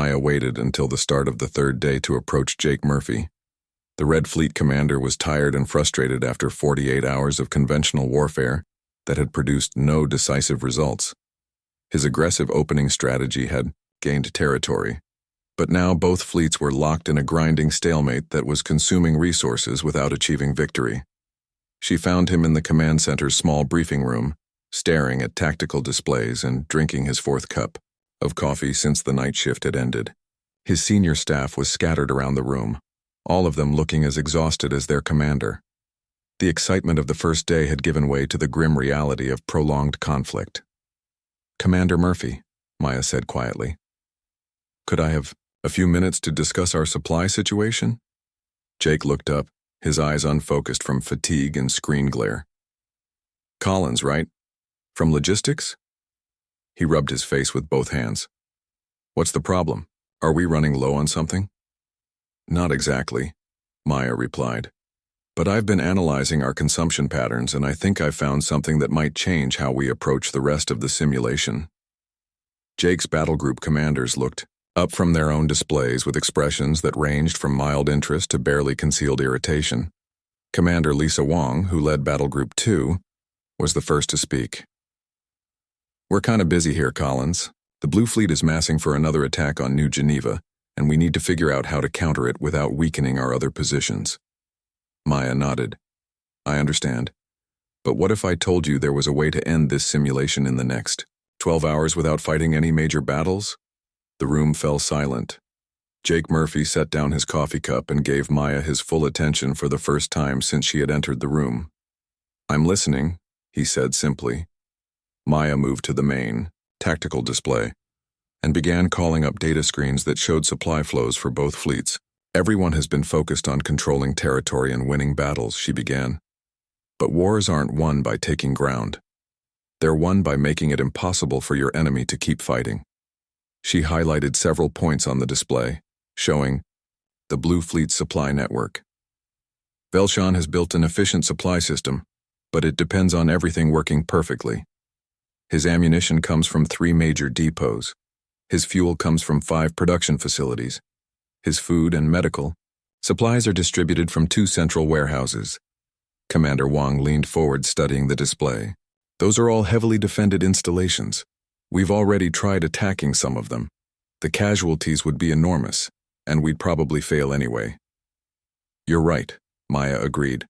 Maya waited until the start of the third day to approach Jake Murphy. The Red Fleet commander was tired and frustrated after 48 hours of conventional warfare that had produced no decisive results. His aggressive opening strategy had gained territory, but now both fleets were locked in a grinding stalemate that was consuming resources without achieving victory. She found him in the command center's small briefing room, staring at tactical displays and drinking his fourth cup of coffee since the night shift had ended. His senior staff was scattered around the room, all of them looking as exhausted as their commander. The excitement of the first day had given way to the grim reality of prolonged conflict. "Commander Murphy," Maya said quietly, "could I have a few minutes to discuss our supply situation?" Jake looked up, his eyes unfocused from fatigue and screen glare. "Collins, right? From logistics?" He rubbed his face with both hands. "What's the problem? Are we running low on something?" "Not exactly," Maya replied. "But I've been analyzing our consumption patterns, and I think I've found something that might change how we approach the rest of the simulation." Jake's battlegroup commanders looked up from their own displays with expressions that ranged from mild interest to barely concealed irritation. Commander Lisa Wong, who led Battlegroup 2, was the first to speak. "We're kind of busy here, Collins. The Blue Fleet is massing for another attack on New Geneva, and we need to figure out how to counter it without weakening our other positions." Maya nodded. "I understand. But what if I told you there was a way to end this simulation in the next 12 hours without fighting any major battles?" The room fell silent. Jake Murphy set down his coffee cup and gave Maya his full attention for the first time since she had entered the room. "I'm listening," he said simply. Maya moved to the main, tactical display and began calling up data screens that showed supply flows for both fleets. "Everyone has been focused on controlling territory and winning battles," she began. "But wars aren't won by taking ground. They're won by making it impossible for your enemy to keep fighting." She highlighted several points on the display, showing the Blue Fleet supply network. "Velshan has built an efficient supply system, but it depends on everything working perfectly. His ammunition comes from 3 major depots. His fuel comes from 5 production facilities. His food and medical supplies are distributed from 2 central warehouses." Commander Wong leaned forward, studying the display. "Those are all heavily defended installations. We've already tried attacking some of them. The casualties would be enormous, and we'd probably fail anyway." "You're right," Maya agreed.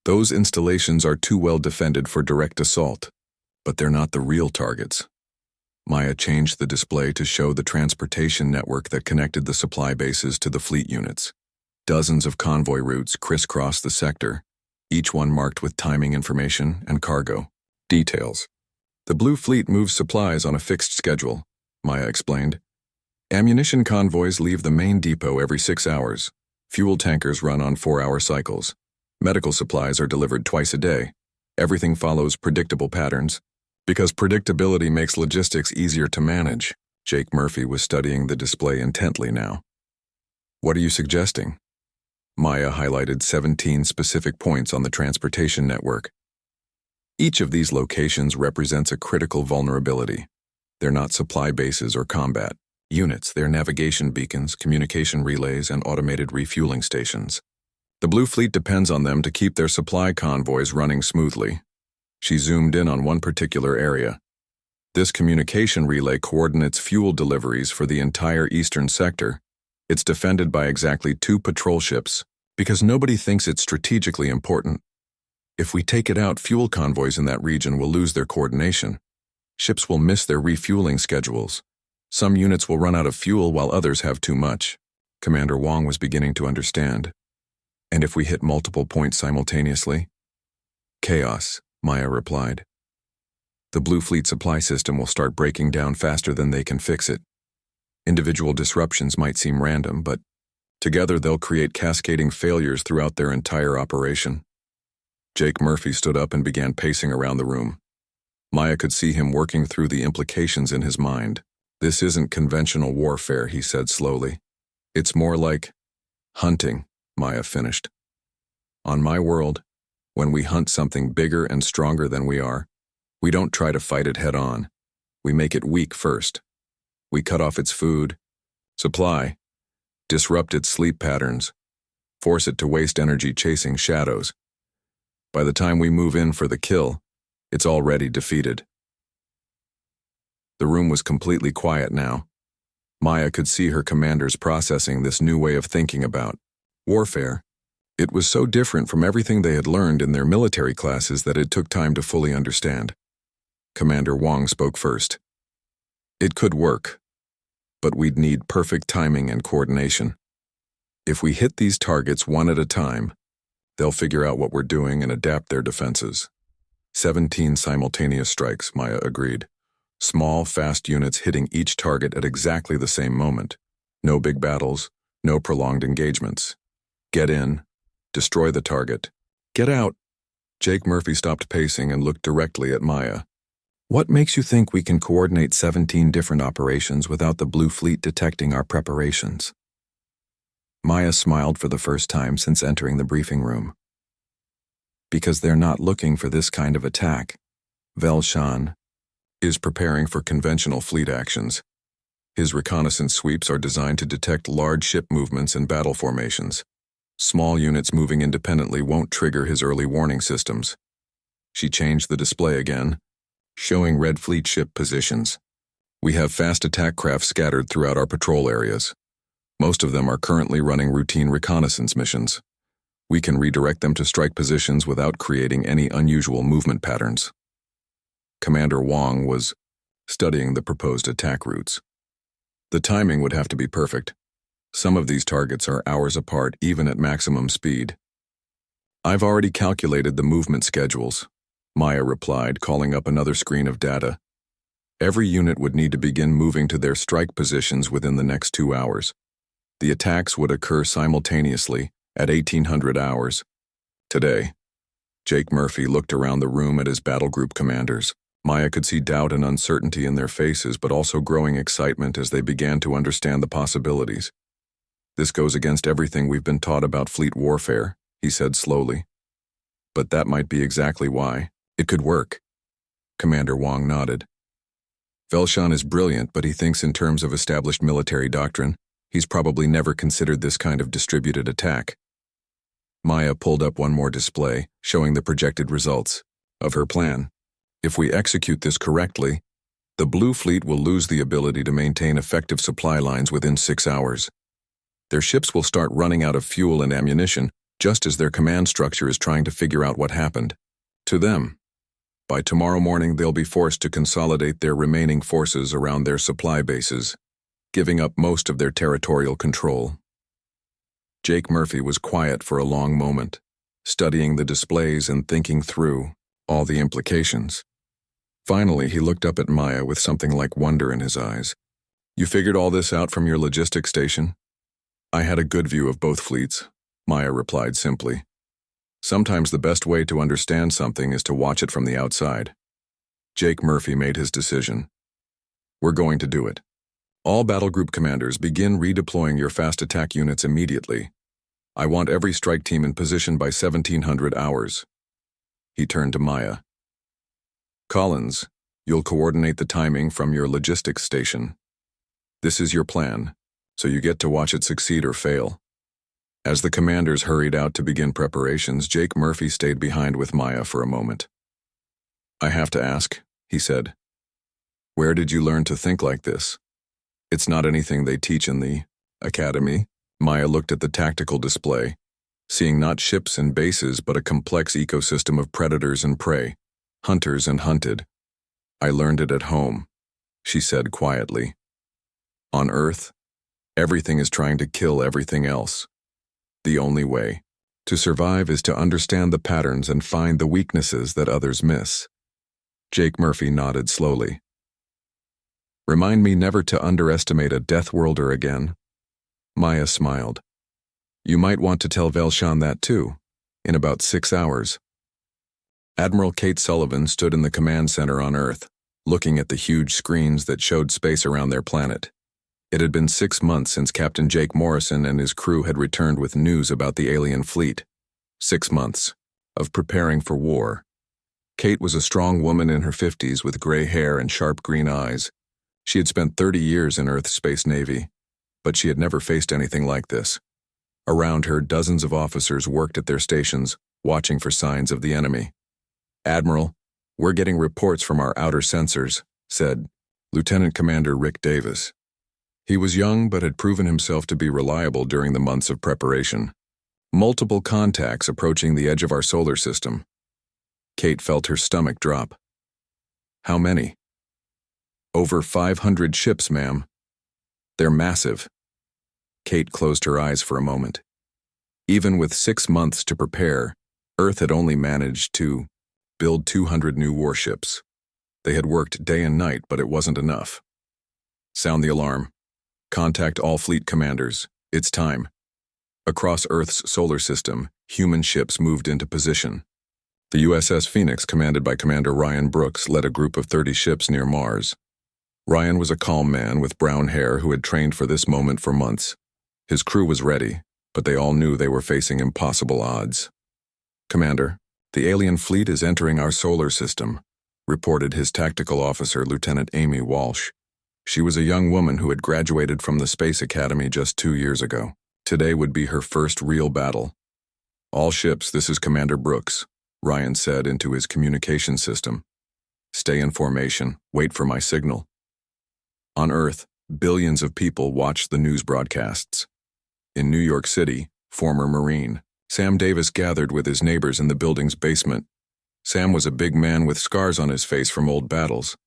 "Those installations are too well defended for direct assault, but they're not the real targets." Maya changed the display to show the transportation network that connected the supply bases to the fleet units. Dozens of convoy routes crisscrossed the sector, each one marked with timing information and cargo details. "The Blue Fleet moves supplies on a fixed schedule," Maya explained. "Ammunition convoys leave the main depot every 6 hours. Fuel tankers run on 4-hour cycles. Medical supplies are delivered twice a day. Everything follows predictable patterns. Because predictability makes logistics easier to manage." Jake Murphy was studying the display intently now. "What are you suggesting?" Maya highlighted 17 specific points on the transportation network. "Each of these locations represents a critical vulnerability. They're not supply bases or combat units, they're navigation beacons, communication relays, and automated refueling stations. The Blue Fleet depends on them to keep their supply convoys running smoothly." She zoomed in on one particular area. "This communication relay coordinates fuel deliveries for the entire eastern sector. It's defended by exactly 2 patrol ships, because nobody thinks it's strategically important. If we take it out, fuel convoys in that region will lose their coordination. Ships will miss their refueling schedules. Some units will run out of fuel while others have too much." Commander Wong was beginning to understand. "And if we hit multiple points simultaneously?" "Chaos," Maya replied. "The Blue Fleet supply system will start breaking down faster than they can fix it. Individual disruptions might seem random, but together they'll create cascading failures throughout their entire operation." Jake Murphy stood up and began pacing around the room. Maya could see him working through the implications in his mind. "This isn't conventional warfare," he said slowly. "It's more like hunting," Maya finished. "On my world, when we hunt something bigger and stronger than we are, we don't try to fight it head on. We make it weak first. We cut off its food, Supply. Disrupt its sleep patterns. Force it to waste energy chasing shadows. By the time we move in for the kill, it's already defeated. The room was completely quiet now. Maya could see her commanders processing this new way of thinking about warfare. It was so different from everything they had learned in their military classes that it took time to fully understand. Commander Wong spoke first. It could work, but we'd need perfect timing and coordination. If we hit these targets one at a time, they'll figure out what we're doing and adapt their defenses. 17 simultaneous strikes, Maya agreed. Small, fast units hitting each target at exactly the same moment. No big battles, no prolonged engagements. Get in, destroy the target. Get out. Jake Murphy stopped pacing and looked directly at Maya. What makes you think we can coordinate 17 different operations without the Blue Fleet detecting our preparations? Maya smiled for the first time since entering the briefing room. Because they're not looking for this kind of attack. Velshan is preparing for conventional fleet actions. His reconnaissance sweeps are designed to detect large ship movements and battle formations. Small units moving independently won't trigger his early warning systems. She changed the display again, showing Red Fleet ship positions. We have fast attack craft scattered throughout our patrol areas. Most of them are currently running routine reconnaissance missions. We can redirect them to strike positions without creating any unusual movement patterns. Commander Wong was studying the proposed attack routes. The timing would have to be perfect. Some of these targets are hours apart even at maximum speed. I've already calculated the movement schedules, Maya replied, calling up another screen of data. Every unit would need to begin moving to their strike positions within the next 2 hours. The attacks would occur simultaneously at 1800 hours. Today, Jake Murphy looked around the room at his battle group commanders. Maya could see doubt and uncertainty in their faces, but also growing excitement as they began to understand the possibilities. This goes against everything we've been taught about fleet warfare, he said slowly. But that might be exactly why. It could work. Commander Wong nodded. Velshan is brilliant, but he thinks in terms of established military doctrine. He's probably never considered this kind of distributed attack. Maya pulled up one more display, showing the projected results of her plan. If we execute this correctly, the Blue Fleet will lose the ability to maintain effective supply lines within 6 hours. Their ships will start running out of fuel and ammunition, just as their command structure is trying to figure out what happened to them. By tomorrow morning, they'll be forced to consolidate their remaining forces around their supply bases, giving up most of their territorial control. Jake Murphy was quiet for a long moment, studying the displays and thinking through all the implications. Finally, he looked up at Maya with something like wonder in his eyes. You figured all this out from your logistics station? I had a good view of both fleets, Maya replied simply. Sometimes the best way to understand something is to watch it from the outside. Jake Murphy made his decision. We're going to do it. All battle group commanders, begin redeploying your fast attack units immediately. I want every strike team in position by 1700 hours. He turned to Maya. Collins, you'll coordinate the timing from your logistics station. This is your plan, so you get to watch it succeed or fail. As the commanders hurried out to begin preparations, Jake Murphy stayed behind with Maya for a moment. I have to ask, he said. Where did you learn to think like this? It's not anything they teach in the academy. Maya looked at the tactical display, seeing not ships and bases but a complex ecosystem of predators and prey, hunters and hunted. I learned it at home, she said quietly. On Earth, everything is trying to kill everything else. The only way to survive is to understand the patterns and find the weaknesses that others miss. Jake Murphy nodded slowly. Remind me never to underestimate a Death Worlder again. Maya smiled. You might want to tell Velshan that too, in about 6 hours. Admiral Kate Sullivan stood in the command center on Earth, looking at the huge screens that showed space around their planet. It had been 6 months since Captain Jake Morrison and his crew had returned with news about the alien fleet. 6 months of preparing for war. Kate was a strong woman in her 50s with gray hair and sharp green eyes. She had spent 30 years in Earth's Space Navy, but she had never faced anything like this. Around her, dozens of officers worked at their stations, watching for signs of the enemy. "Admiral, we're getting reports from our outer sensors," said Lieutenant Commander Rick Davis. He was young but had proven himself to be reliable during the months of preparation. "Multiple contacts approaching the edge of our solar system." Kate felt her stomach drop. "How many?" "Over 500 ships, ma'am. They're massive." Kate closed her eyes for a moment. Even with 6 months to prepare, Earth had only managed to build 200 new warships. They had worked day and night, but it wasn't enough. "Sound the alarm. Contact all fleet commanders. It's time." Across Earth's solar system, human ships moved into position. The USS Phoenix, commanded by Commander Ryan Brooks, led a group of 30 ships near Mars. Ryan was a calm man with brown hair who had trained for this moment for months. His crew was ready, but they all knew they were facing impossible odds. "Commander, the alien fleet is entering our solar system," reported his tactical officer, Lieutenant Amy Walsh. She was a young woman who had graduated from the Space Academy just 2 years ago. Today would be her first real battle. "All ships, this is Commander Brooks," Ryan said into his communication system. "Stay in formation. Wait for my signal." On Earth, billions of people watched the news broadcasts. In New York City, former Marine Sam Davis gathered with his neighbors in the building's basement. Sam was a big man with scars on his face from old battles.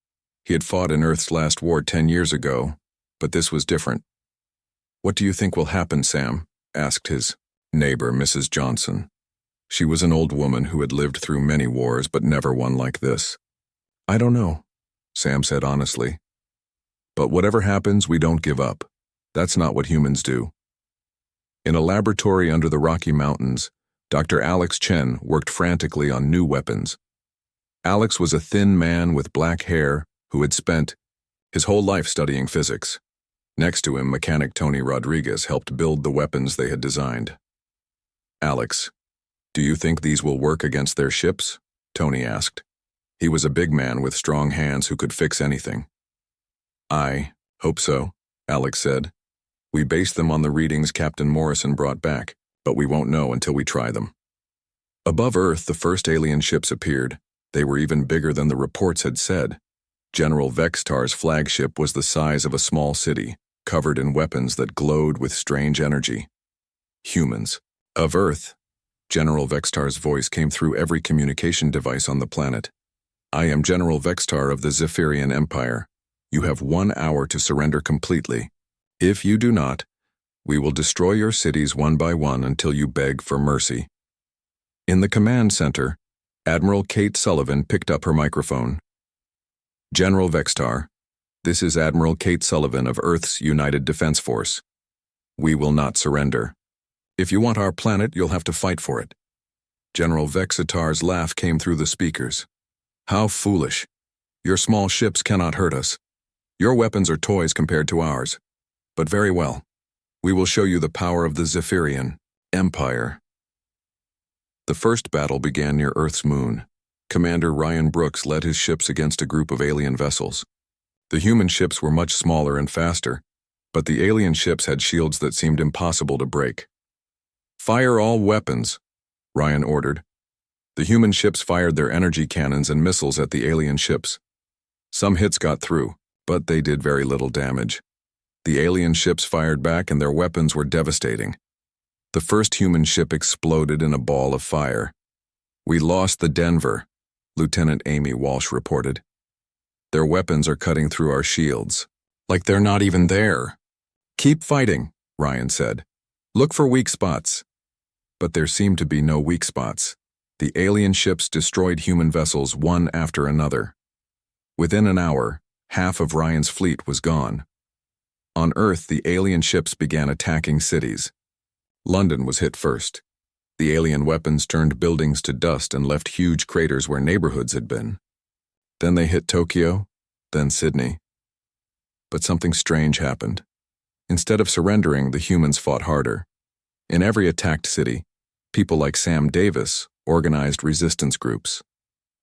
He had fought in Earth's last war 10 years ago, but this was different. "What do you think will happen, Sam?" asked his neighbor, Mrs. Johnson. She was an old woman who had lived through many wars, but never one like this. "I don't know," Sam said honestly. "But whatever happens, we don't give up. That's not what humans do." In a laboratory under the Rocky Mountains, Dr. Alex Chen worked frantically on new weapons. Alex was a thin man with black hair who had spent his whole life studying physics. Next to him, mechanic Tony Rodriguez helped build the weapons they had designed. "Alex, do you think these will work against their ships?" Tony asked. He was a big man with strong hands who could fix anything. "I hope so," Alex said. "We based them on the readings Captain Morrison brought back, but we won't know until we try them." Above Earth, the first alien ships appeared. They were even bigger than the reports had said. General Vextar's flagship was the size of a small city, covered in weapons that glowed with strange energy. "Humans. Of Earth." General Vextar's voice came through every communication device on the planet. "I am General Vextar of the Zephyrian Empire. You have 1 hour to surrender completely. If you do not, we will destroy your cities one by one until you beg for mercy." In the command center, Admiral Kate Sullivan picked up her microphone. "General Vextar, this is Admiral Kate Sullivan of Earth's United Defense Force. We will not surrender. If you want our planet, you'll have to fight for it." General Vextar's laugh came through the speakers. "How foolish. Your small ships cannot hurt us. Your weapons are toys compared to ours. But very well. We will show you the power of the Zephyrian Empire." The first battle began near Earth's moon. Commander Ryan Brooks led his ships against a group of alien vessels. The human ships were much smaller and faster, but the alien ships had shields that seemed impossible to break. "Fire all weapons," Ryan ordered. The human ships fired their energy cannons and missiles at the alien ships. Some hits got through, but they did very little damage. The alien ships fired back and their weapons were devastating. The first human ship exploded in a ball of fire. "We lost the Denver," Lieutenant Amy Walsh reported. "Their weapons are cutting through our shields. Like they're not even there." "Keep fighting," Ryan said. "Look for weak spots." But there seemed to be no weak spots. The alien ships destroyed human vessels one after another. Within an hour, half of Ryan's fleet was gone. On Earth, the alien ships began attacking cities. London was hit first. The alien weapons turned buildings to dust and left huge craters where neighborhoods had been. Then they hit Tokyo, then Sydney. But something strange happened. Instead of surrendering, the humans fought harder. In every attacked city, people like Sam Davis organized resistance groups.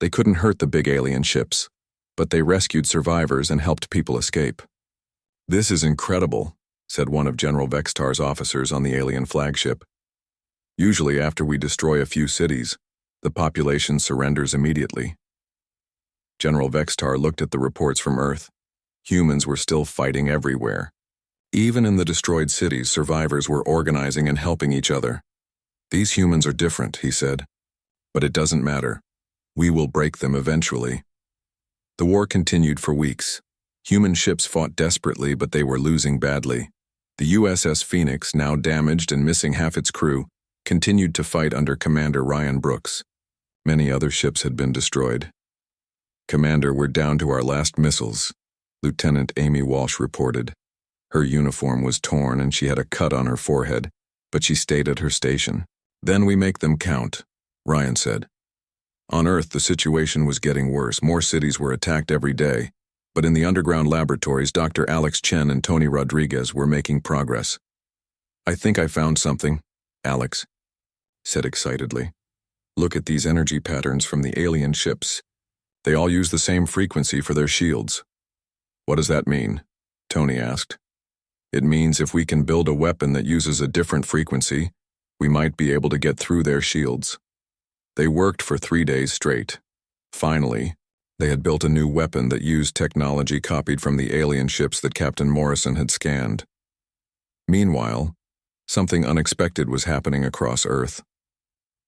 They couldn't hurt the big alien ships, but they rescued survivors and helped people escape. "This is incredible," said one of General Vextar's officers on the alien flagship. Usually after we destroy a few cities, the population surrenders immediately. General Vextar looked at the reports from Earth. Humans were still fighting everywhere. Even in the destroyed cities, survivors were organizing and helping each other. These humans are different, he said. But it doesn't matter. We will break them eventually. The war continued for weeks. Human ships fought desperately, but they were losing badly. The USS Phoenix, now damaged and missing half its crew, continued to fight under Commander Ryan Brooks. Many other ships had been destroyed. "Commander, we're down to our last missiles," Lieutenant Amy Walsh reported. Her uniform was torn and she had a cut on her forehead, but she stayed at her station. "Then we make them count," Ryan said. On Earth, the situation was getting worse. More cities were attacked every day, but in the underground laboratories, Dr. Alex Chen and Tony Rodriguez were making progress. "I think I found something," Alex said excitedly. "Look at these energy patterns from the alien ships. They all use the same frequency for their shields." "What does that mean?" Tony asked. "It means if we can build a weapon that uses a different frequency, we might be able to get through their shields." They worked for 3 days straight. Finally, they had built a new weapon that used technology copied from the alien ships that Captain Morrison had scanned. Meanwhile, something unexpected was happening across Earth.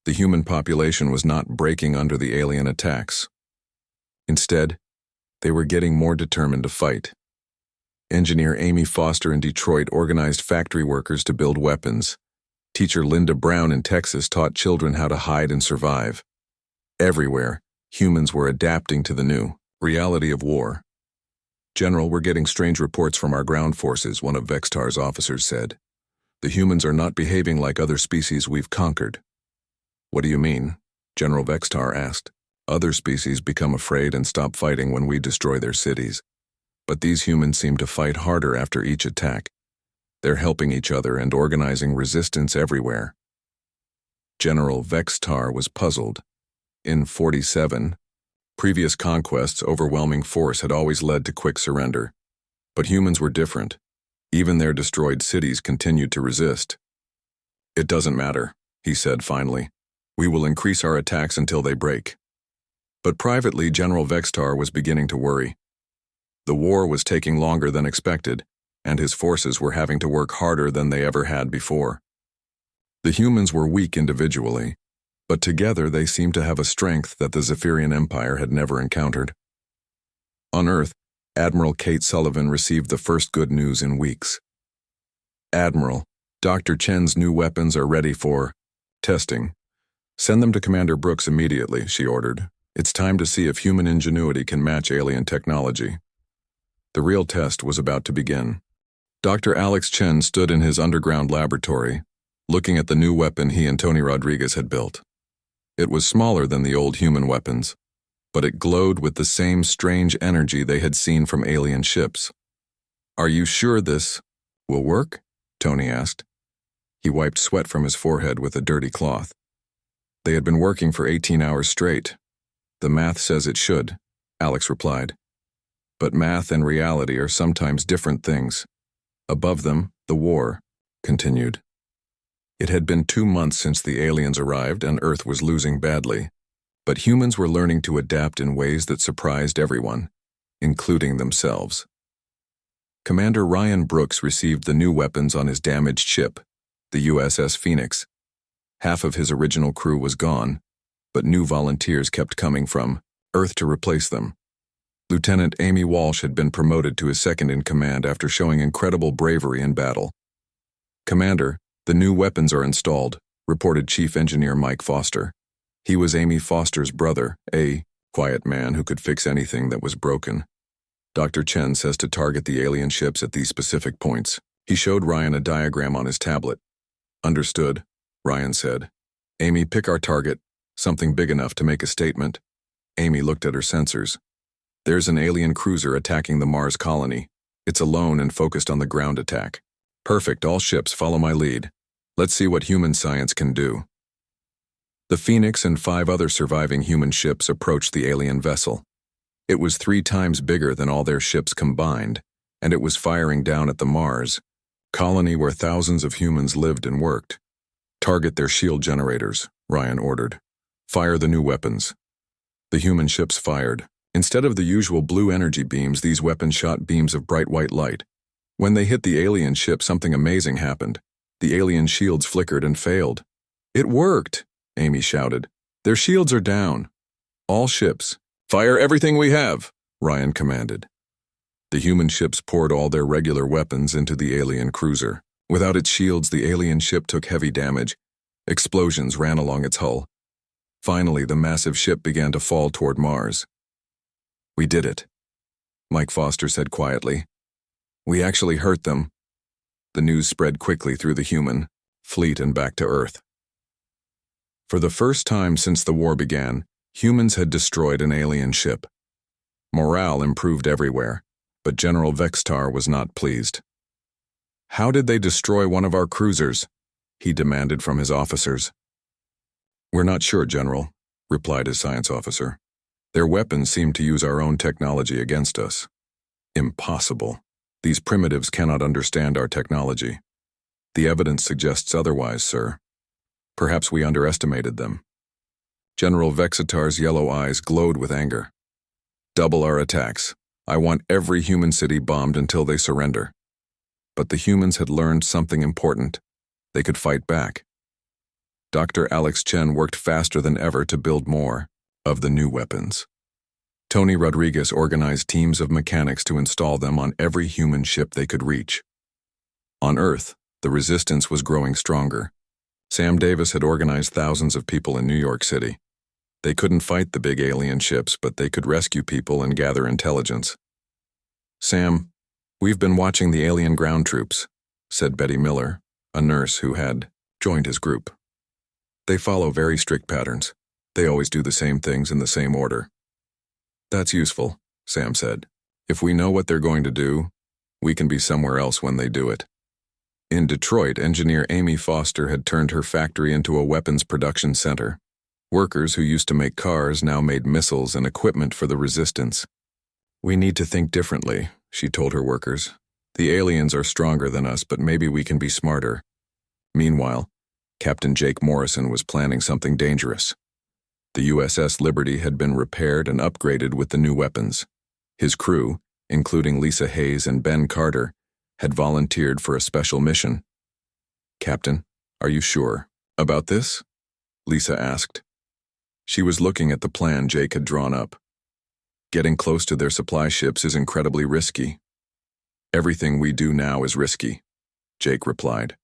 The human population was not breaking under the alien attacks. Instead, they were getting more determined to fight. Engineer Amy Foster in Detroit organized factory workers to build weapons. Teacher Linda Brown in Texas taught children how to hide and survive. Everywhere, humans were adapting to the new reality of war. "General, we're getting strange reports from our ground forces," one of Vextar's officers said. "The humans are not behaving like other species we've conquered." "What do you mean?" General Vextar asked. "Other species become afraid and stop fighting when we destroy their cities. But these humans seem to fight harder after each attack. They're helping each other and organizing resistance everywhere." General Vextar was puzzled. In 47, previous conquests' overwhelming force had always led to quick surrender. But humans were different. Even their destroyed cities continued to resist. "It doesn't matter," he said finally. "We will increase our attacks until they break." But privately, General Vextar was beginning to worry. The war was taking longer than expected, and his forces were having to work harder than they ever had before. The humans were weak individually, but together they seemed to have a strength that the Zephyrian Empire had never encountered. On Earth, Admiral Kate Sullivan received the first good news in weeks. "Admiral, Dr. Chen's new weapons are ready for testing. Send them to Commander Brooks immediately," she ordered. "It's time to see if human ingenuity can match alien technology." The real test was about to begin. Dr. Alex Chen stood in his underground laboratory, looking at the new weapon he and Tony Rodriguez had built. It was smaller than the old human weapons, but it glowed with the same strange energy they had seen from alien ships. "Are you sure this will work?" Tony asked. He wiped sweat from his forehead with a dirty cloth. "They had been working for 18 hours straight. The math says it should," Alex replied. "But math and reality are sometimes different things. Above them, the war continued." It had been 2 months since the aliens arrived and Earth was losing badly, but humans were learning to adapt in ways that surprised everyone, including themselves. Commander Ryan Brooks received the new weapons on his damaged ship, the USS Phoenix. Half of his original crew was gone, but new volunteers kept coming from Earth to replace them. Lieutenant Amy Walsh had been promoted to his second-in-command after showing incredible bravery in battle. "Commander, the new weapons are installed," reported Chief Engineer Mike Foster. He was Amy Foster's brother, a quiet man who could fix anything that was broken. "Dr. Chen says to target the alien ships at these specific points." He showed Ryan a diagram on his tablet. "Understood," Ryan said. "Amy, pick our target, something big enough to make a statement." Amy looked at her sensors. "There's an alien cruiser attacking the Mars colony. It's alone and focused on the ground attack." "Perfect, all ships follow my lead. Let's see what human science can do." The Phoenix and 5 other surviving human ships approached the alien vessel. It was 3 times bigger than all their ships combined, and it was firing down at the Mars, colony where thousands of humans lived and worked. Target their shield generators, Ryan ordered. Fire the new weapons. The human ships fired. Instead of the usual blue energy beams, these weapons shot beams of bright white light. When they hit the alien ship, something amazing happened. The alien shields flickered and failed. It worked, Amy shouted. Their shields are down. All ships, fire everything we have, Ryan commanded. The human ships poured all their regular weapons into the alien cruiser. Without its shields, the alien ship took heavy damage. Explosions ran along its hull. Finally, the massive ship began to fall toward Mars. We did it, Mike Foster said quietly. We actually hurt them. The news spread quickly through the human fleet and back to Earth. For the first time since the war began, humans had destroyed an alien ship. Morale improved everywhere, but General Vextar was not pleased. How did they destroy one of our cruisers? He demanded from his officers. We're not sure, General, replied his science officer. Their weapons seem to use our own technology against us. Impossible. These primitives cannot understand our technology. The evidence suggests otherwise, sir. Perhaps we underestimated them. General Vexitar's yellow eyes glowed with anger. Double our attacks. I want every human city bombed until they surrender. But the humans had learned something important. They could fight back. Dr. Alex Chen worked faster than ever to build more of the new weapons. Tony Rodriguez organized teams of mechanics to install them on every human ship they could reach. On Earth, the resistance was growing stronger. Sam Davis had organized thousands of people in New York City. They couldn't fight the big alien ships, but they could rescue people and gather intelligence. Sam, we've been watching the alien ground troops, said Betty Miller, a nurse who had joined his group. They follow very strict patterns. They always do the same things in the same order. That's useful, Sam said. If we know what they're going to do, we can be somewhere else when they do it. In Detroit, engineer Amy Foster had turned her factory into a weapons production center. Workers who used to make cars now made missiles and equipment for the resistance. We need to think differently, she told her workers. The aliens are stronger than us, but maybe we can be smarter. Meanwhile, Captain Jake Morrison was planning something dangerous. The USS Liberty had been repaired and upgraded with the new weapons. His crew, including Lisa Hayes and Ben Carter, had volunteered for a special mission. Captain, are you sure about this? Lisa asked. She was looking at the plan Jake had drawn up. Getting close to their supply ships is incredibly risky. Everything we do now is risky, Jake replied.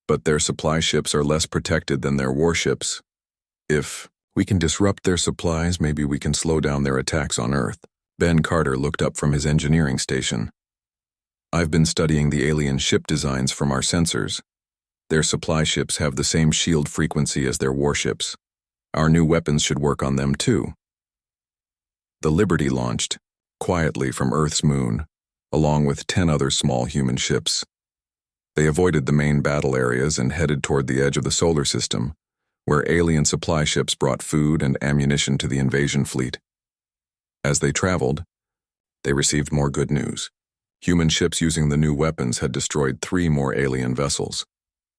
But their supply ships are less protected than their warships. If we can disrupt their supplies, maybe we can slow down their attacks on Earth. Ben Carter looked up from his engineering station. I've been studying the alien ship designs from our sensors. Their supply ships have the same shield frequency as their warships. Our new weapons should work on them too. The Liberty launched, quietly from Earth's moon, along with 10 other small human ships. They avoided the main battle areas and headed toward the edge of the solar system, where alien supply ships brought food and ammunition to the invasion fleet. As they traveled, they received more good news. Human ships using the new weapons had destroyed 3 more alien vessels.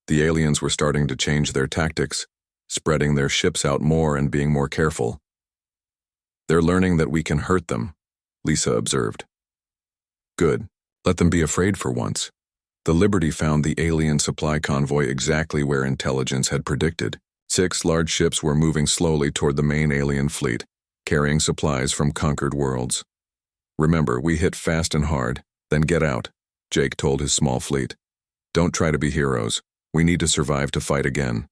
The aliens were starting to change their tactics, spreading their ships out more and being more careful. They're learning that we can hurt them, Lisa observed. Good. Let them be afraid for once. The Liberty found the alien supply convoy exactly where intelligence had predicted. 6 large ships were moving slowly toward the main alien fleet, carrying supplies from conquered worlds. Remember, we hit fast and hard, then get out, Jake told his small fleet. Don't try to be heroes. We need to survive to fight again.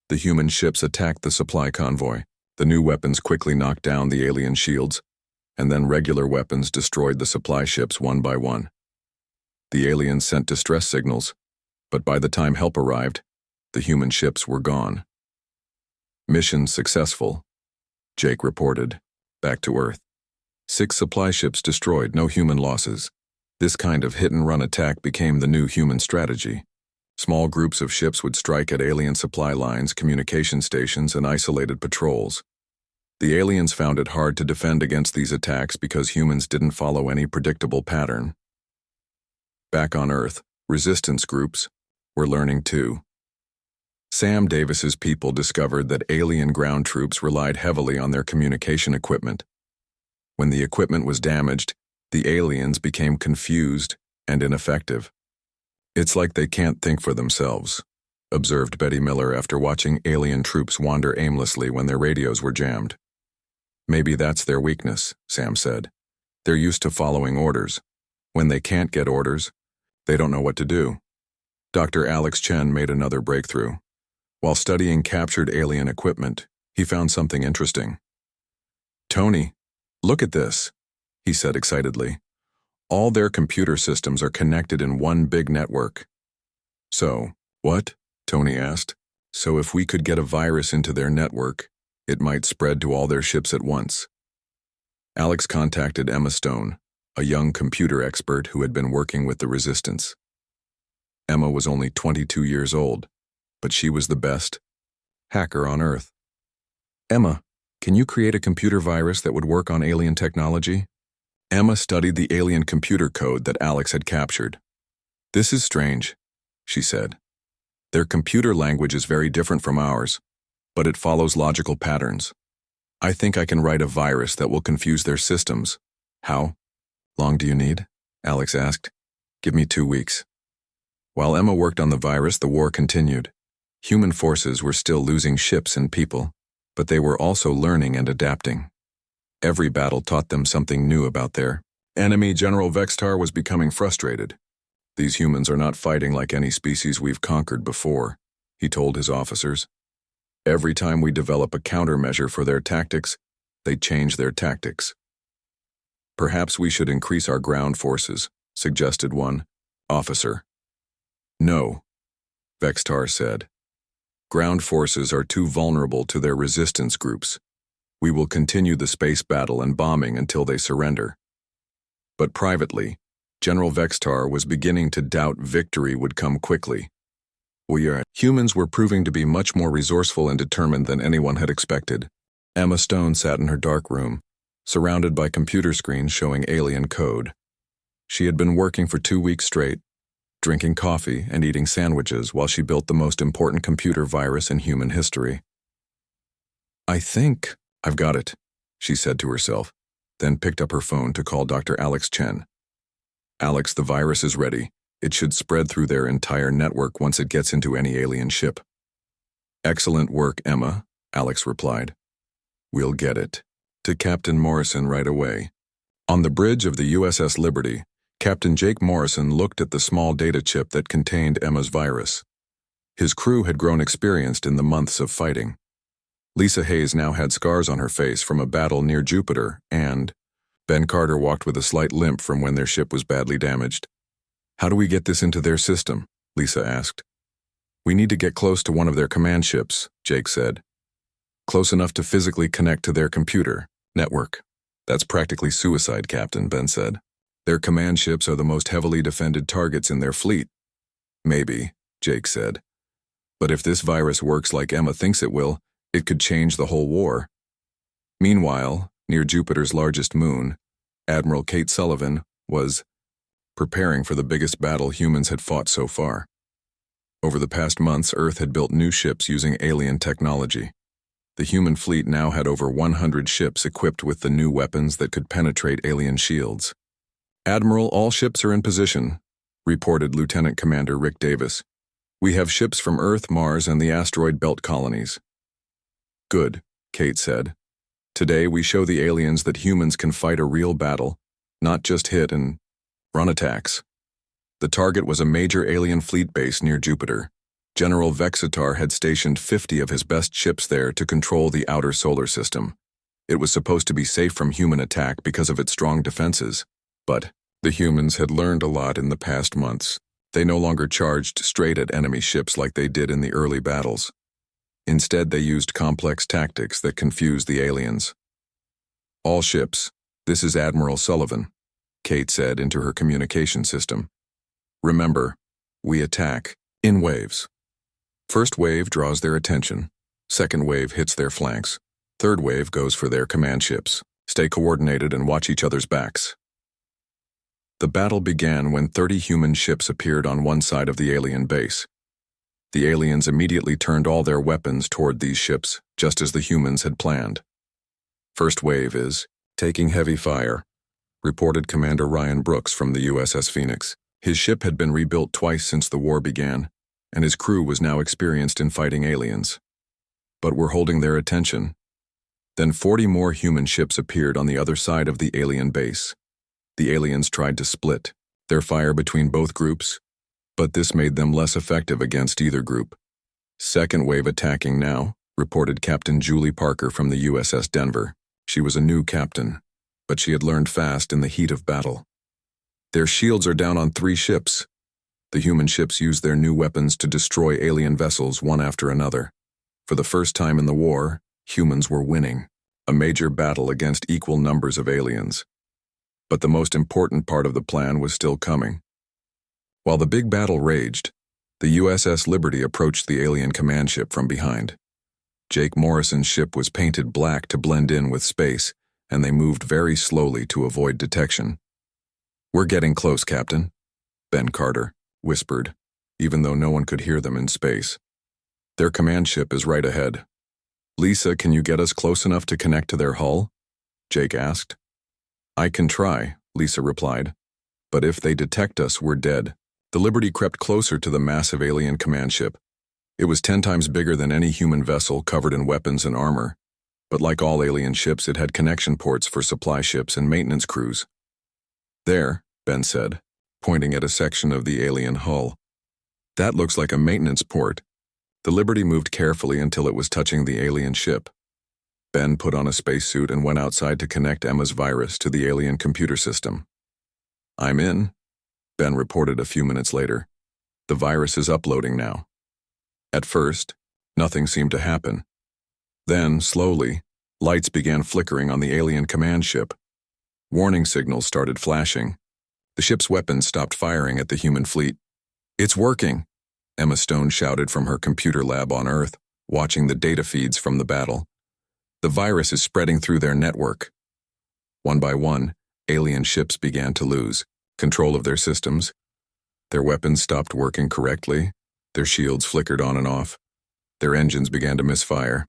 The human ships attacked the supply convoy. The new weapons quickly knocked down the alien shields, and then regular weapons destroyed the supply ships one by one. The aliens sent distress signals, but by the time help arrived, the human ships were gone. Mission successful, Jake reported, back to Earth. 6 supply ships destroyed, no human losses. This kind of hit-and-run attack became the new human strategy. Small groups of ships would strike at alien supply lines, communication stations, and isolated patrols. The aliens found it hard to defend against these attacks because humans didn't follow any predictable pattern. Back on Earth, Resistance groups were learning too. Sam Davis's people discovered that alien ground troops relied heavily on their communication equipment. When the equipment was damaged, the aliens became confused and ineffective. "It's like they can't think for themselves," observed Betty Miller after watching alien troops wander aimlessly when their radios were jammed. "Maybe that's their weakness," Sam said. "They're used to following orders. When they can't get orders, they don't know what to do." Dr. Alex Chen made another breakthrough. While studying captured alien equipment, he found something interesting. "Tony, look at this," he said excitedly. "All their computer systems are connected in one big network." "So, what?" Tony asked. "So if we could get a virus into their network, it might spread to all their ships at once." Alex contacted Emma Stone, a young computer expert who had been working with the Resistance. Emma was only 22 years old, but she was the best hacker on Earth. "Emma, can you create a computer virus that would work on alien technology?" Emma studied the alien computer code that Alex had captured. "This is strange," she said. "Their computer language is very different from ours, but it follows logical patterns. I think I can write a virus that will confuse their systems." "How long do you need?" Alex asked. "Give me 2 weeks." While Emma worked on the virus, the war continued. Human forces were still losing ships and people, but they were also learning and adapting. Every battle taught them something new about their enemy. General Vextar was becoming frustrated. "These humans are not fighting like any species we've conquered before," he told his officers. "Every time we develop a countermeasure for their tactics, they change their tactics." "Perhaps we should increase our ground forces," suggested one officer. "No," Vextar said. "Ground forces are too vulnerable to their resistance groups. We will continue the space battle and bombing until they surrender." But privately, General Vextar was beginning to doubt victory would come quickly. Humans were proving to be much more resourceful and determined than anyone had expected. Emma Stone sat in her dark room, surrounded by computer screens showing alien code. She had been working for 2 weeks straight, drinking coffee and eating sandwiches while she built the most important computer virus in human history. "I think I've got it," she said to herself, then picked up her phone to call Dr. Alex Chen. "Alex, the virus is ready. It should spread through their entire network once it gets into any alien ship." "Excellent work, Emma," Alex replied. "We'll get it to Captain Morrison right away." On the bridge of the USS Liberty, Captain Jake Morrison looked at the small data chip that contained Emma's virus. His crew had grown experienced in the months of fighting. Lisa Hayes now had scars on her face from a battle near Jupiter, and Ben Carter walked with a slight limp from when their ship was badly damaged. "How do we get this into their system?" Lisa asked. "We need to get close to one of their command ships," Jake said. "Close enough to physically connect to their computer network." "That's practically suicide, Captain," Ben said. "Their command ships are the most heavily defended targets in their fleet." "Maybe," Jake said. "But if this virus works like Emma thinks it will, it could change the whole war." Meanwhile, near Jupiter's largest moon, Admiral Kate Sullivan was preparing for the biggest battle humans had fought so far. Over the past months, Earth had built new ships using alien technology. The human fleet now had over 100 ships equipped with the new weapons that could penetrate alien shields. "Admiral, all ships are in position," reported Lieutenant Commander Rick Davis. "We have ships from Earth, Mars, and the asteroid belt colonies." "Good," Kate said. "Today we show the aliens that humans can fight a real battle, not just hit and run attacks." The target was a major alien fleet base near Jupiter. General Vexatar had stationed 50 of his best ships there to control the outer solar system. It was supposed to be safe from human attack because of its strong defenses. But the humans had learned a lot in the past months. They no longer charged straight at enemy ships like they did in the early battles. Instead, they used complex tactics that confused the aliens. "All ships, this is Admiral Sullivan," Kate said into her communication system. "Remember, we attack in waves. First wave draws their attention. Second wave hits their flanks. Third wave goes for their command ships. Stay coordinated and watch each other's backs." The battle began when 30 human ships appeared on one side of the alien base. The aliens immediately turned all their weapons toward these ships, just as the humans had planned. First wave is taking heavy fire, reported Commander Ryan Brooks from the USS Phoenix. His ship had been rebuilt twice since the war began, and his crew was now experienced in fighting aliens. But were holding their attention. Then 40 more human ships appeared on the other side of the alien base. The aliens tried to split their fire between both groups, but this made them less effective against either group. Second wave attacking now, reported Captain Julie Parker from the USS Denver. She was a new captain, but she had learned fast in the heat of battle. Their shields are down on 3 ships. The human ships used their new weapons to destroy alien vessels one after another. For the first time in the war, humans were winning a major battle against equal numbers of aliens. But the most important part of the plan was still coming. While the big battle raged, the USS Liberty approached the alien command ship from behind. Jake Morrison's ship was painted black to blend in with space, and they moved very slowly to avoid detection. "We're getting close, Captain," Ben Carter whispered, even though no one could hear them in space. "Their command ship is right ahead." "Lisa, can you get us close enough to connect to their hull?" Jake asked. "I can try," Lisa replied. "But if they detect us, we're dead." The Liberty crept closer to the massive alien command ship. It was 10 times bigger than any human vessel covered in weapons and armor. But like all alien ships, it had connection ports for supply ships and maintenance crews. "There," Ben said, pointing at a section of the alien hull. "That looks like a maintenance port." The Liberty moved carefully until it was touching the alien ship. Ben put on a spacesuit and went outside to connect Emma's virus to the alien computer system. "I'm in," Ben reported a few minutes later. "The virus is uploading now." At first, nothing seemed to happen. Then, slowly, lights began flickering on the alien command ship. Warning signals started flashing. The ship's weapons stopped firing at the human fleet. "It's working," Emma Stone shouted from her computer lab on Earth, watching the data feeds from the battle. "The virus is spreading through their network." One by one, alien ships began to lose control of their systems. Their weapons stopped working correctly. Their shields flickered on and off. Their engines began to misfire.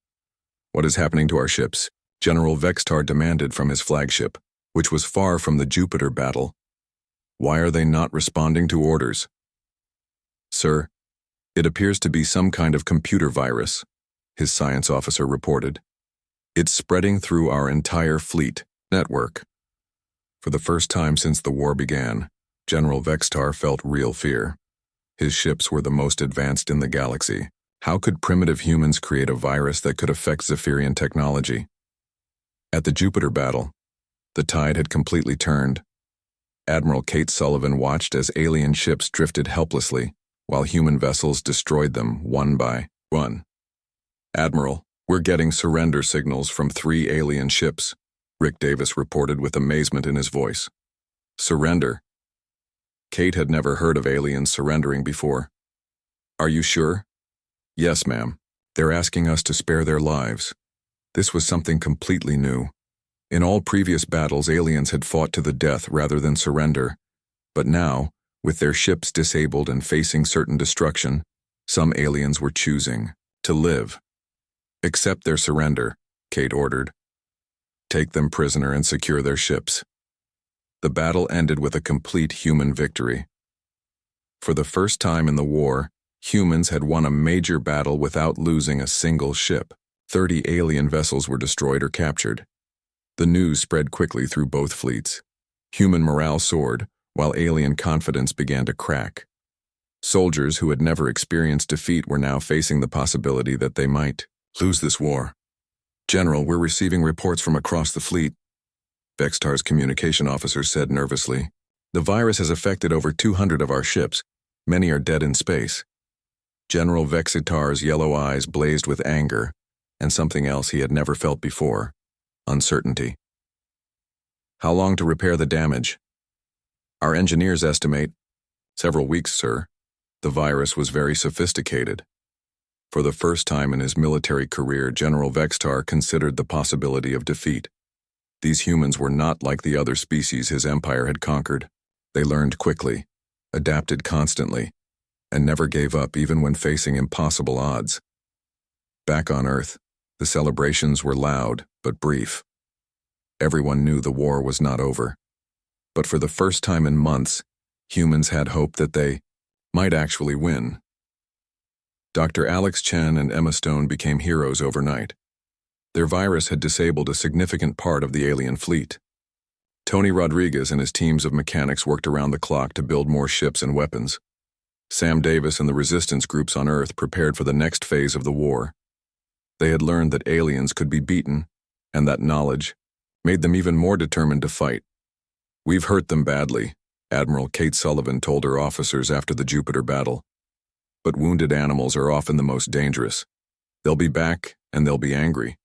"What is happening to our ships?" General Vextar demanded from his flagship, which was far from the Jupiter battle. "Why are they not responding to orders?" "Sir, it appears to be some kind of computer virus," his science officer reported. "It's spreading through our entire fleet network." For the first time since the war began, General Vextar felt real fear. His ships were the most advanced in the galaxy. How could primitive humans create a virus that could affect Zephyrian technology? At the Jupiter battle, the tide had completely turned. Admiral Kate Sullivan watched as alien ships drifted helplessly, while human vessels destroyed them one by one. "Admiral, we're getting surrender signals from 3 alien ships," Rick Davis reported with amazement in his voice. "Surrender?" Kate had never heard of aliens surrendering before. "Are you sure?" "Yes, ma'am. They're asking us to spare their lives." This was something completely new. In all previous battles, aliens had fought to the death rather than surrender. But now, with their ships disabled and facing certain destruction, some aliens were choosing to live. "Accept their surrender," Kate ordered. "Take them prisoner and secure their ships." The battle ended with a complete human victory. For the first time in the war, humans had won a major battle without losing a single ship. 30 alien vessels were destroyed or captured. The news spread quickly through both fleets. Human morale soared, while alien confidence began to crack. Soldiers who had never experienced defeat were now facing the possibility that they might lose this war. "General, we're receiving reports from across the fleet," Vextar's communication officer said nervously. "The virus has affected over 200 of our ships. Many are dead in space." General Vexitar's yellow eyes blazed with anger, and something else he had never felt before: uncertainty. "How long to repair the damage?" "Our engineers estimate several weeks, sir." The virus was very sophisticated. For the first time in his military career, General Vextar considered the possibility of defeat. These humans were not like the other species his empire had conquered. They learned quickly, adapted constantly, and never gave up even when facing impossible odds. Back on Earth, the celebrations were loud but brief. Everyone knew the war was not over. But for the first time in months, humans had hope that they might actually win. Dr. Alex Chen and Emma Stone became heroes overnight. Their virus had disabled a significant part of the alien fleet. Tony Rodriguez and his teams of mechanics worked around the clock to build more ships and weapons. Sam Davis and the resistance groups on Earth prepared for the next phase of the war. They had learned that aliens could be beaten, and that knowledge made them even more determined to fight. "We've hurt them badly," Admiral Kate Sullivan told her officers after the Jupiter battle. "But wounded animals are often the most dangerous. They'll be back, and they'll be angry."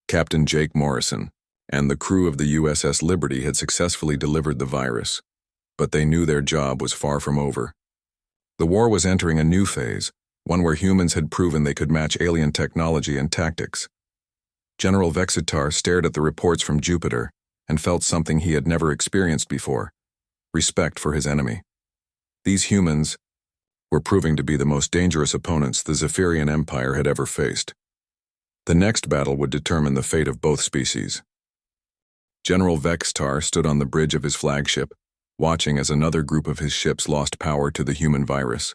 Captain Jake Morrison and the crew of the USS Liberty had successfully delivered the virus, but they knew their job was far from over. The war was entering a new phase, one where humans had proven they could match alien technology and tactics. General Vexitar stared at the reports from Jupiter and felt something he had never experienced before: respect for his enemy. These humans were proving to be the most dangerous opponents the Zephyrian Empire had ever faced. The next battle would determine the fate of both species. General Vexitar stood on the bridge of his flagship, watching as another group of his ships lost power to the human virus.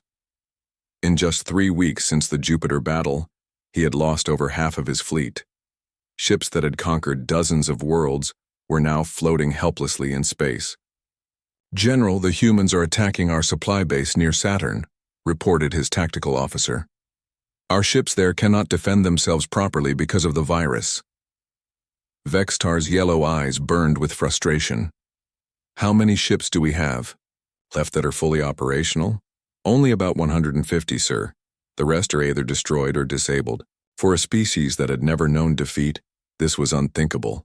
In just 3 weeks since the Jupiter battle, he had lost over half of his fleet. Ships that had conquered dozens of worlds were now floating helplessly in space. "General, the humans are attacking our supply base near Saturn," reported his tactical officer. "Our ships there cannot defend themselves properly because of the virus." Vexitar's yellow eyes burned with frustration. "How many ships do we have left that are fully operational?" "Only about 150, sir. The rest are either destroyed or disabled." For a species that had never known defeat, this was unthinkable.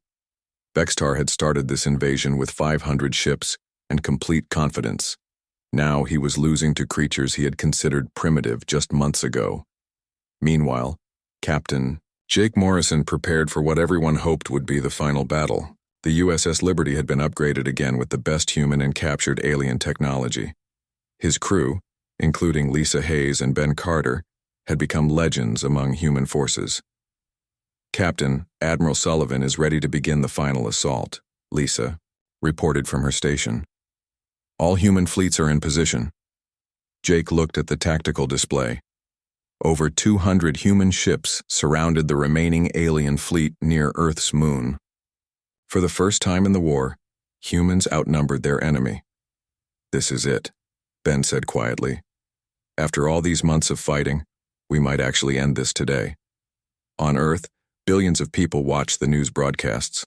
Vexitar had started this invasion with 500 ships and complete confidence. Now he was losing to creatures he had considered primitive just months ago. Meanwhile, Captain Jake Morrison prepared for what everyone hoped would be the final battle. The USS Liberty had been upgraded again with the best human and captured alien technology. His crew, including Lisa Hayes and Ben Carter, had become legends among human forces. "Captain, Admiral Sullivan is ready to begin the final assault," Lisa reported from her station. "All human fleets are in position." Jake looked at the tactical display. Over 200 human ships surrounded the remaining alien fleet near Earth's moon. For the first time in the war, humans outnumbered their enemy. "This is it," Ben said quietly. "After all these months of fighting, we might actually end this today." On Earth, billions of people watched the news broadcasts.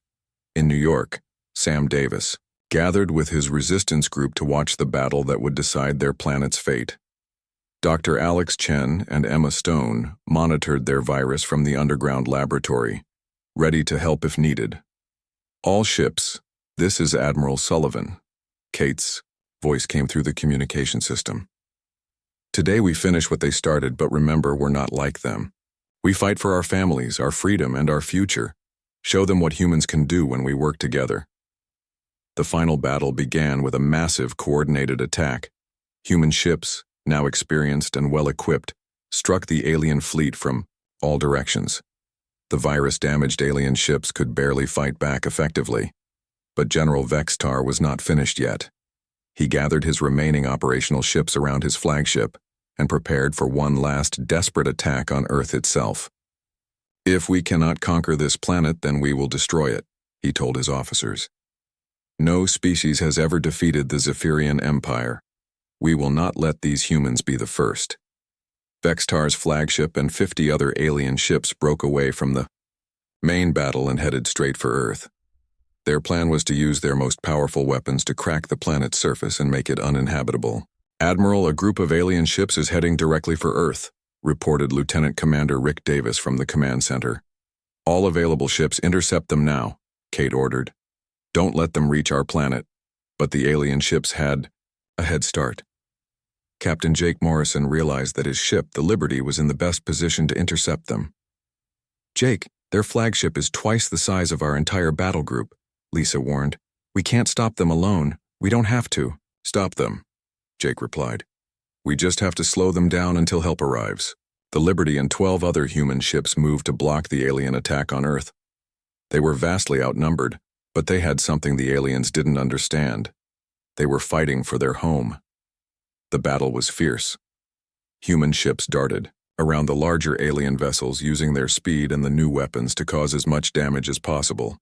In New York, Sam Davis gathered with his resistance group to watch the battle that would decide their planet's fate. Dr. Alex Chen and Emma Stone monitored their virus from the underground laboratory, ready to help if needed. "All ships, this is Admiral Sullivan." Kate's voice came through the communication system. "Today we finish what they started, but remember, we're not like them. We fight for our families, our freedom, and our future. Show them what humans can do when we work together." The final battle began with a massive coordinated attack. Human ships, now experienced and well-equipped, struck the alien fleet from all directions. The virus-damaged alien ships could barely fight back effectively. But General Vexitar was not finished yet. He gathered his remaining operational ships around his flagship and prepared for one last desperate attack on Earth itself. "If we cannot conquer this planet, then we will destroy it," he told his officers. "No species has ever defeated the Zephyrian Empire. We will not let these humans be the first." Vexitar's flagship and 50 other alien ships broke away from the main battle and headed straight for Earth. Their plan was to use their most powerful weapons to crack the planet's surface and make it uninhabitable. "Admiral, a group of alien ships is heading directly for Earth," reported Lieutenant Commander Rick Davis from the command center. "All available ships intercept them now," Kate ordered. "Don't let them reach our planet." But the alien ships had a head start. Captain Jake Morrison realized that his ship, the Liberty, was in the best position to intercept them. "Jake, their flagship is twice the size of our entire battle group," Lisa warned. "We can't stop them alone. We don't have to." Stop them, Jake replied. We just have to slow them down until help arrives. The Liberty and 12 other human ships moved to block the alien attack on Earth. They were vastly outnumbered, but they had something the aliens didn't understand. They were fighting for their home. The battle was fierce. Human ships darted around the larger alien vessels, using their speed and the new weapons to cause as much damage as possible.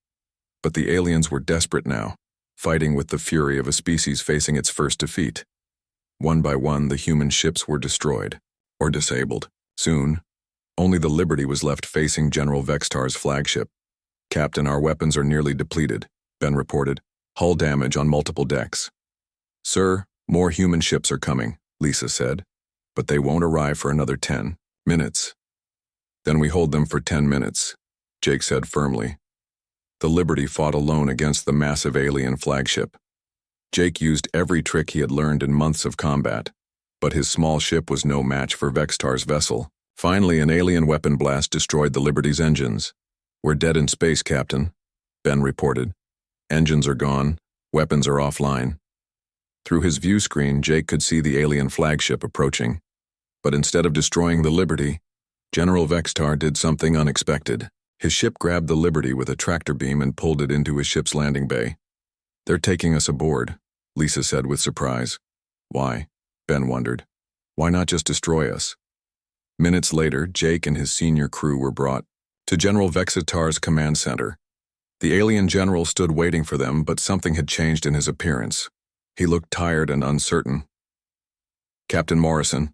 But the aliens were desperate now, fighting with the fury of a species facing its first defeat. One by one, the human ships were destroyed, or disabled. Soon, only the Liberty was left facing General Vextar's flagship. Captain, our weapons are nearly depleted, Ben reported. Hull damage on multiple decks. Sir, more human ships are coming, Lisa said, but they won't arrive for another 10 minutes. Then we hold them for 10 minutes, Jake said firmly. The Liberty fought alone against the massive alien flagship. Jake used every trick he had learned in months of combat, but his small ship was no match for Vextar's vessel. Finally, an alien weapon blast destroyed the Liberty's engines. We're dead in space, Captain, Ben reported. Engines are gone, weapons are offline. Through his view screen, Jake could see the alien flagship approaching. But instead of destroying the Liberty, General Vextar did something unexpected. His ship grabbed the Liberty with a tractor beam and pulled it into his ship's landing bay. They're taking us aboard, Lisa said with surprise. Why? Ben wondered. Why not just destroy us? Minutes later, Jake and his senior crew were brought to General Vextar's command center. The alien general stood waiting for them, but something had changed in his appearance. He looked tired and uncertain. Captain Morrison,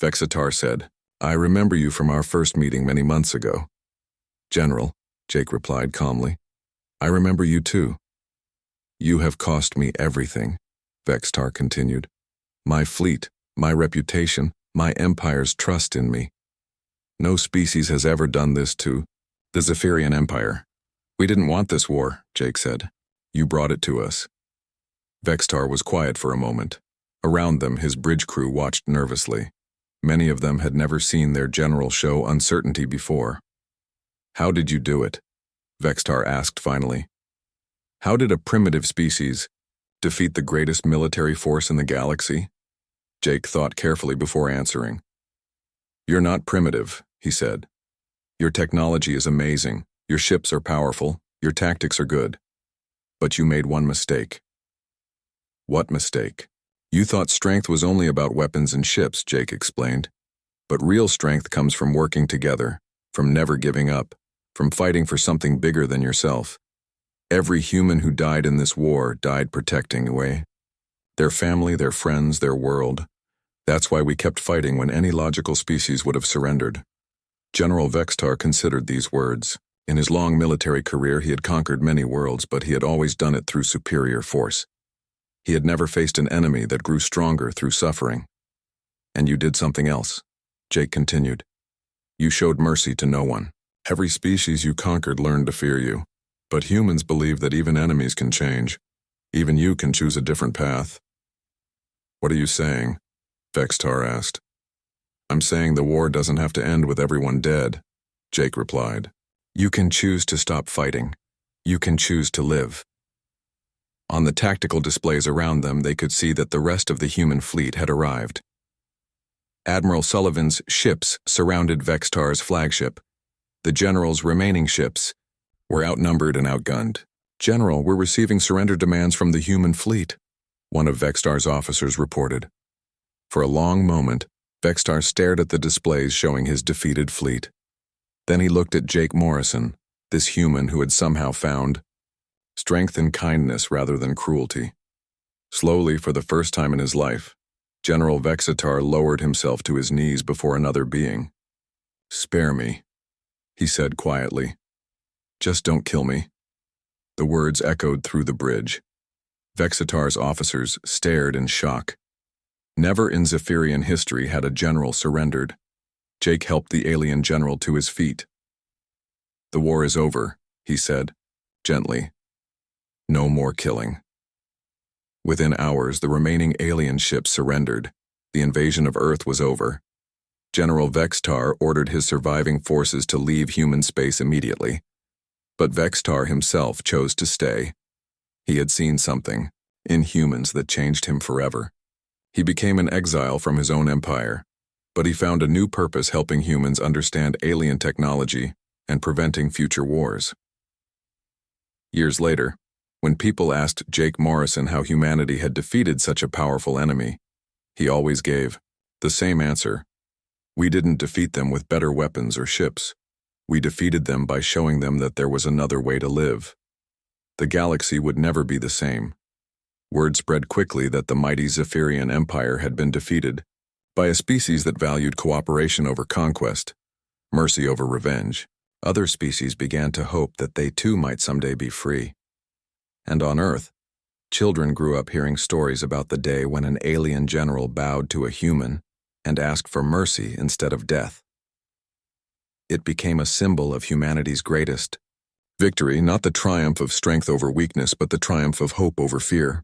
Vextar said, I remember you from our first meeting many months ago. General, Jake replied calmly, I remember you too. You have cost me everything, Vextar continued. My fleet, my reputation, my empire's trust in me. No species has ever done this to the Zephyrian Empire. We didn't want this war, Jake said. You brought it to us. Vextar was quiet for a moment. Around them, his bridge crew watched nervously. Many of them had never seen their general show uncertainty before. How did you do it? Vextar asked finally. How did a primitive species defeat the greatest military force in the galaxy? Jake thought carefully before answering. You're not primitive, he said. Your technology is amazing, your ships are powerful, your tactics are good. But you made one mistake. What mistake? You thought strength was only about weapons and ships, Jake explained. But real strength comes from working together, from never giving up, from fighting for something bigger than yourself. Every human who died in this war died protecting away their family, their friends, their world. That's why we kept fighting when any logical species would have surrendered. General Vextar considered these words. In his long military career, he had conquered many worlds, but he had always done it through superior force. He had never faced an enemy that grew stronger through suffering. And you did something else, Jake continued. You showed mercy to no one. Every species you conquered learned to fear you. But humans believe that even enemies can change. Even you can choose a different path. What are you saying? Vextar asked. I'm saying the war doesn't have to end with everyone dead, Jake replied. You can choose to stop fighting. You can choose to live. On the tactical displays around them, they could see that the rest of the human fleet had arrived. Admiral Sullivan's ships surrounded Vextar's flagship. The general's remaining ships were outnumbered and outgunned. General, we're receiving surrender demands from the human fleet, one of Vextar's officers reported. For a long moment, Vextar stared at the displays showing his defeated fleet. Then he looked at Jake Morrison, this human who had somehow found strength and kindness rather than cruelty. Slowly, for the first time in his life, General Vextar lowered himself to his knees before another being. Spare me, he said quietly. Just don't kill me. The words echoed through the bridge. Vextar's officers stared in shock. Never in Zephyrian history had a general surrendered. Jake helped the alien general to his feet. The war is over, he said, gently. No more killing. Within hours, the remaining alien ships surrendered. The invasion of Earth was over. General Vextar ordered his surviving forces to leave human space immediately. But Vextar himself chose to stay. He had seen something. inhumans that changed him forever. He became an exile from his own empire, but he found a new purpose helping humans understand alien technology and preventing future wars. Years later, when people asked Jake Morrison how humanity had defeated such a powerful enemy, he always gave the same answer. We didn't defeat them with better weapons or ships. We defeated them by showing them that there was another way to live. The galaxy would never be the same. Word spread quickly that the mighty Zephyrian Empire had been defeated by a species that valued cooperation over conquest, mercy over revenge. Other species began to hope that they too might someday be free. And on Earth, children grew up hearing stories about the day when an alien general bowed to a human and asked for mercy instead of death. It became a symbol of humanity's greatest victory, not the triumph of strength over weakness, but the triumph of hope over fear.